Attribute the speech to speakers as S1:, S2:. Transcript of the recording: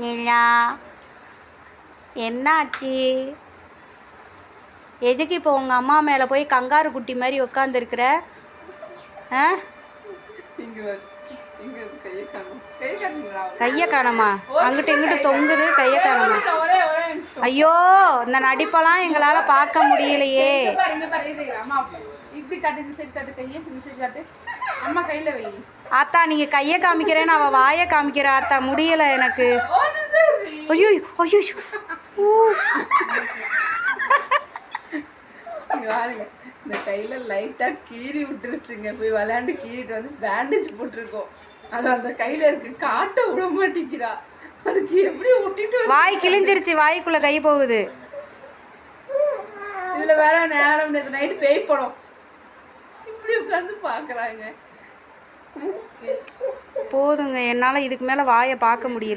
S1: நிலா என்னாச்சு? எதுக்கு இப்போ உங்கள் அம்மா மேலே போய் கங்காரு குட்டி மாதிரி உட்காந்துருக்குற? ஆ, கையை காணமா? அங்கிட்டு இங்கிட்டு தொங்குது, கையை காணமா? ஐயோ, இந்த நடிப்பெல்லாம் எங்களால் பார்க்க முடியலையே.
S2: இப்படி காட்டு, இந்த சைடு காட்டு, கையை இந்த சைடு காட்டு. அம்மா கையில வை.
S1: ஆத்தா, நீங்க கையை காமிக்கிறேன்னு அவ வாயை காமிக்கிற ஆத்தா, முடியல எனக்கு. ஐயோ ஐயோ,
S2: பாருங்க, இந்த கையில லைட்டா கீறி விட்டுருச்சுங்க. போய் விளையாண்டு கீறிட்டு வந்து பேண்டேஜ் போட்டிருக்கோம். அது அந்த கையில இருக்கு, காட்ட விட மாட்டேங்கிறா. அதுக்கு எப்படி ஒட்டிட்டு
S1: வாய் கிழிஞ்சிருச்சு, வாய்க்குள்ள கை போகுது.
S2: இதுல வேற நேரம் நேற்று நைட்டு பேய் படம் இப்படி உட்காந்து பாக்குறாங்க.
S1: போதுங்க, என்னால இதுக்கு மேல வாயை பார்க்க முடியல.